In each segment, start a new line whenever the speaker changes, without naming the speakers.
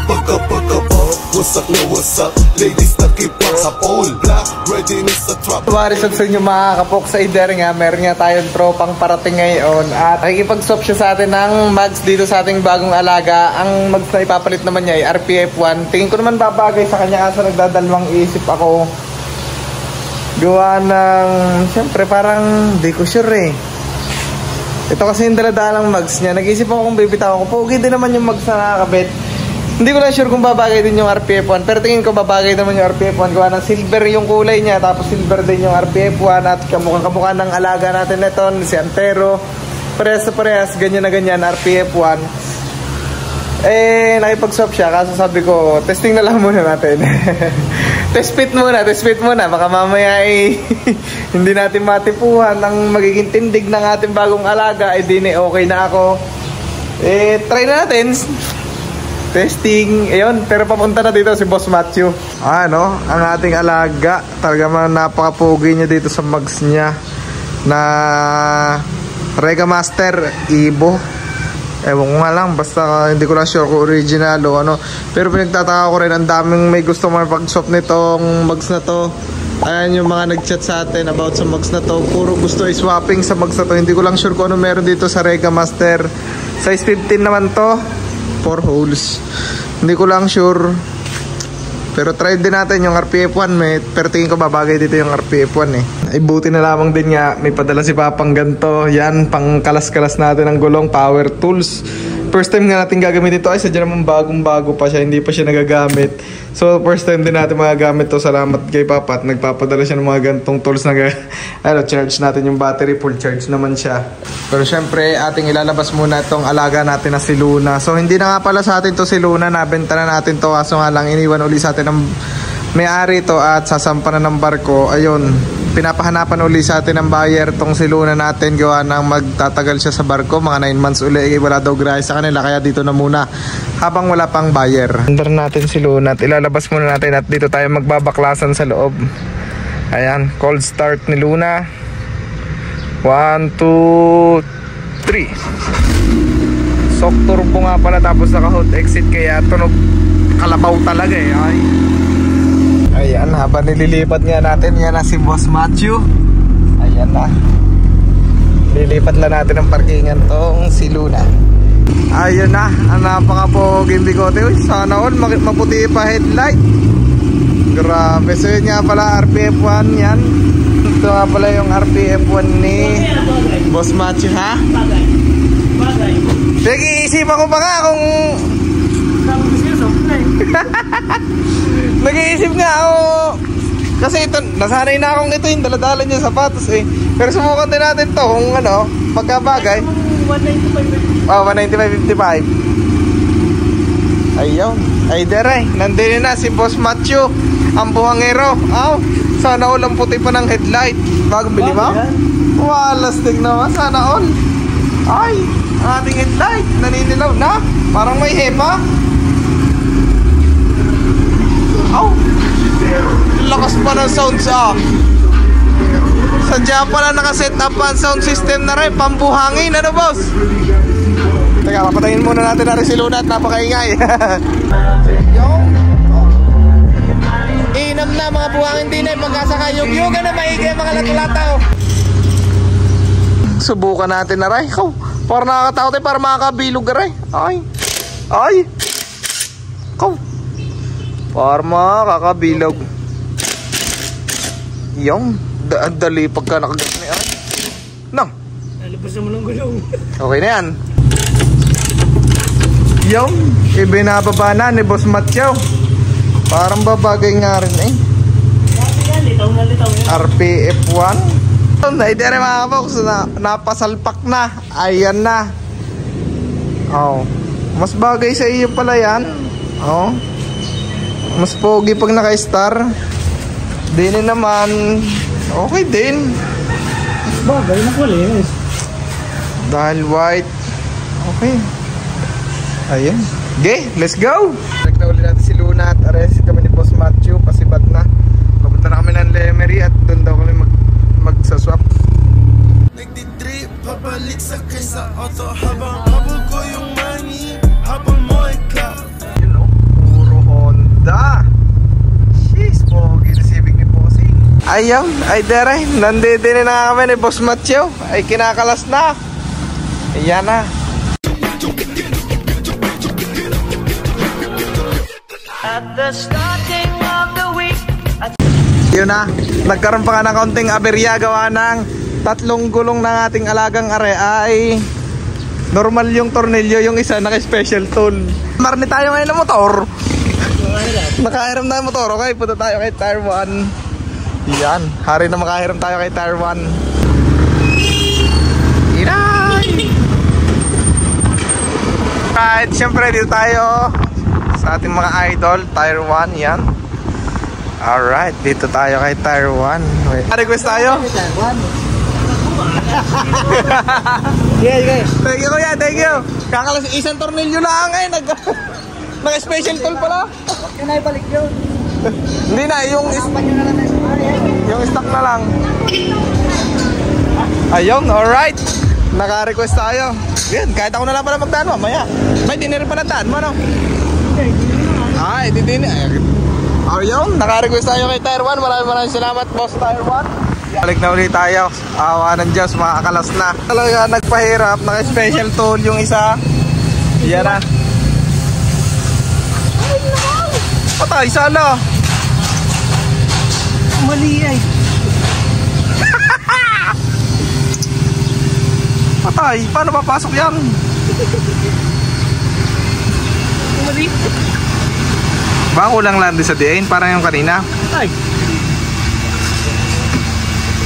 What's up, ladies nakipag sa all black, readiness sa trap.
Marisag sa inyo mga kapok sa Ider nga, meron nga tayong tropang parating ngayon at nakikipag-swap siya sa atin ng mags dito sa ating bagong alaga. Ang mags na ipapalit naman niya ay RPF1. Tingin ko naman babagay sa kanya kasi nagdadalawang isip ako. Gawa ng, siyempre parang di ko sure eh. Ito kasi yung daladalang mags niya. Nag-isip ako kung bibitaw ako. Pogi din naman yung mags na nakakabit. Hindi ko lang sure kung babagay din yung RPF1. Pero tingin ko babagay naman yung RPF1. Gawa ng silver yung kulay niya. Tapos silver din yung RPF1. At kamukha ng alaga natin nito, si Antero. Parehas ganyan na ganyan RPF1. Eh, nakipag-swap siya. Kaso sabi ko, testing na lang muna natin. Test fit muna. Baka mamaya eh, hindi natin matipuhan ang magiging tindig ng ating bagong alaga. Eh, di okay na ako. Eh, try na natin. Testing, ayun, pero papunta na dito si Boss Matthew. Ano, ang ating alaga. Talaga man napaka-pogi niya dito sa mags niya na Rega Master Evo. Ewan ko nga lang, basta hindi ko lang sure kung original o ano. Pero pinagtataka ko rin, ang daming may gusto mag-swap nitong mags na to. Ayan yung mga nag-chat sa atin about sa mags na to. Puro gusto i-swapping sa mags na to. Hindi ko lang sure kung ano meron dito sa Rega Master. Size 15 naman to. 4 holes. Hindi ko lang sure. Pero try din natin yung RPF1 pero tingin ko babagay dito yung RPF1 eh. Ay buti na lamang din nga may padala si Papang ganto. Yan, pang kalas-kalas natin ng gulong, power tools. First time nga natin gagamitin ito. Ay sadya naman bagong-bago pa siya, hindi pa siya nagagamit. So first time din natin magagamit to. Salamat kay Papa at nagpapadala siya ng mga gantong tools na charge natin yung battery, full charge naman siya. Pero syempre ating ilalabas muna itong alaga natin na si Luna. So hindi na nga pala sa atin to si Luna, nabenta na natin to. Kaso nga lang iniwan uli sa atin ng may-ari to at sasampa na ng barko. Ayun, pinapahanapan uli sa atin ng buyer tong si Luna natin. Gawa ng magtatagal siya sa barko, mga 9 months uli. Wala daw grahe sa kanila, kaya dito na muna habang wala pang buyer. Under natin si Luna at ilalabas muna natin at dito tayo magbabaklasan sa loob. Ayan, cold start ni Luna. 1, 2, 3. Shock turbo nga pala, tapos naka hot exit, kaya tunog kalabaw talaga eh. Ay. Ayan, habang nililipat nga natin, yan na si Boss Matthew. Ayan na. Lilipat lang natin ang parkingan tong si Luna. Ayun na, ang napaka-poging bigote. Uy, sana all maputi pa headlight. Grabe, so yun nga pala RPF1 yan. Ito nga pala yung RPF1 ni Boss Matthew, ha? Bagay. Sige, isipan ko pa nga kung nag-iisip nga ako kasi ito, nasanay na akong ito yung daladala niya sapatos eh. Pero subukan din natin to kung ano, pagkabagay. 195.55. Ayun, ay dere, nandun na si Boss Matthew, ang buhangero. Sana all ang puti pa ng headlight. Bago bili mo? Walastig naman, sana all. Ay, ang ating headlight naninilaw na, parang may hema. Lakas pa ng sounds Sadya pala nakaset up ang sound system na rin, pambuhangin, ano boss? Teka, papatayin muna natin na rin si Luna at napakaingay. Inam na mga buhangin din ay pagkasakayog-yoga na maigay mga latulataw. Subukan natin na rin. Para nakakatakot eh, para makakabilog na rin. Ay para makakabilog. Yung dali pagka nakagat na yan.
Nalabasan mo ng gulong.
Okay na yan. Yung ibinababa na ni Boss Matthew. Parang babagay nga rin eh.
Litaw na.
RPF1. Naidere mga folks, napasalpak na. Ayan na. Mas bagay sa iyo pala yan. Mas pogi pag naka-star. Dini naman okay din.
Bagay na kulinis.
Dahil white. Okay. Ayan. Okay, let's go. Check na ulit natin si Luna at arrest kami ni Boss Matthew. Pasibat na. Papunta na kami ng Lemery at doon daw kami magsaswap.
Nagtitrip, pabalik sa kaysa auto habang habol ko yung money, habol mo ay cloud.
You know, Ayun, ay dere, nandito na kami ni Boss Matthew. Ay kinakalas na. Ayan na.
At the starting of the week.
Yun na, nagkaroon pa ka ng kaunting aberya gawa ng tatlong gulong ng ating alagang are ay normal yung tornilyo, yung isa naka-special tool. Marni tayo ngayon ng motor. Nakahiram na yung motor. Okay, punta tayo kay Tire 1. Yan, hari na makahiram tayo kay Tire 1. Inay! Right, syempre dito tayo sa ating mga idol, Tire 1, yan. Alright, dito tayo kay Tire 1. Request tayo?
Okay.
Thank you kuya, thank you. Kakalas isang tornilyo lang eh. Naka-special tool pala.
Yan ay balik yun.
Hindi na, yung stock na lang. Ayun, alright. Naka-request tayo. Yan, kahit ako na lang pala magdaan mamaya. May dinner pa na daan mo, no? Ay, di din. Ayun, naka-request tayo kay Tire 1. Maraming salamat, Boss Tire 1. Balik na ulit tayo. Awa ng Diyos, makakalas na. Talaga nagpahirap, naka-special tool yung isa. Yan na. Patay, sana.
Mali ay.
Patay, paano papasok yan?
Mali.
Baka kulang lang din sa diin, parang yung kanina.
Ay.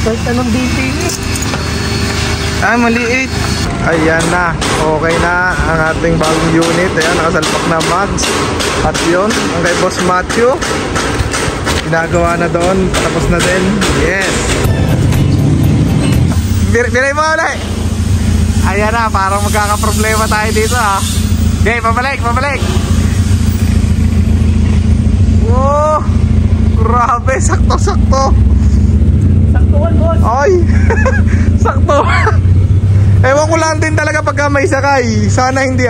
Kahit anong dating eh.
Ay, maliit. Ayan na, okay na ang ating bagong unit. Ayan, nakasalpak na mags. At yun, ang kay Boss Matthew, ginagawa na doon, tapos na din. Yes. Bilay mo ulit. Ayan na, parang magkakaproblema tayo dito ha. Okay, pabalik. Wow, grabe, sakto.
Saktuan, boss.
Ay, sakto. Ewan ko lang din talaga pagka may sakay. Sana hindi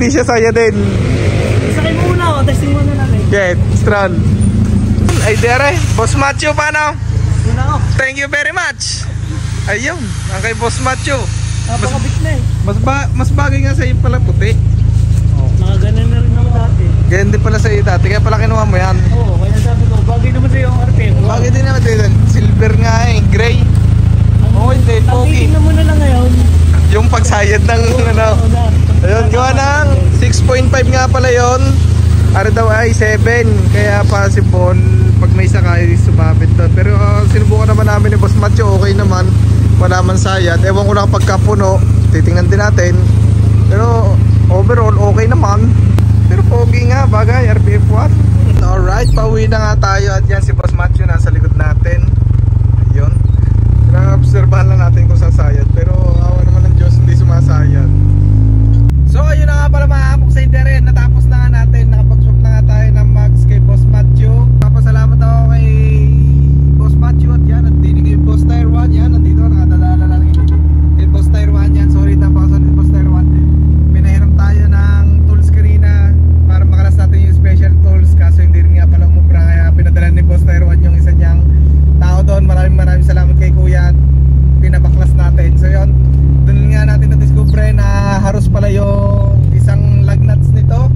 siya saya din.
Isakay muna, testing muna natin.
Get, strong. Ay dere, Boss Matthew, paano?
Muna ako.
Thank you very much. Ayun, ang kay Boss Matthew.
Napakabit na eh.
Mas bagay nga sa iyo pala puti.
Nakaganan na rin ako dati.
Ganyan din pala sa iyo dati, kaya pala kinuha mo yan.
Oo, kaya sabi ko, bagay naman sa yung RPM.
Bagay din naman dito, silver nga eh, gray. Oo, hindi,
Ang
pogi.
titignan mo na lang ngayon.
Yung pagsayad ng ano. Ayun, gawa ng 6.5 nga pala yon. Ara daw ay 7. Kaya possible pag may sakay sumabit doon. Pero sinubukan naman namin ni Boss Matthew, okay naman. Wala man sayad. Ewan ko lang pagkapuno, titingnan din natin. Pero overall okay naman. Pero pogi nga, bagay, RPF 1. Alright, pauwi na nga tayo. At yan si Boss Matthew nasa likod natin. Ayun, na-obserbahan lang natin kung sasayad. Pero awa naman ng Diyos, hindi sumasayad. So ayun na nga pala mga kapoksader rin. Natapos na nga natin, nakapag-swap na nga tayo ng mags kay Boss Matthew. Papasalamat ako kay Boss Matthew. At yan, at dinig kay Boss Tire 1. Yan, nandito, nakadalala lang kay Boss Tire 1. Yan, sorry, napakasan ni Boss Tire 1. Pinahiram tayo ng tools kanina para makalas natin yung special tools. Kaso hindi rin nga pala umubra. Kaya pinadala ni Boss Tire 1 yung isa niyang tao doon. Maraming salamat kay Kuya. Pinabaklas natin. So yun, doon nga natin na-discover na haros pala yung isang lug nuts nito.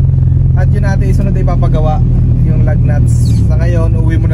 At yun natin isunod ay papagawa yung lug nuts. Sa ngayon, uwi muna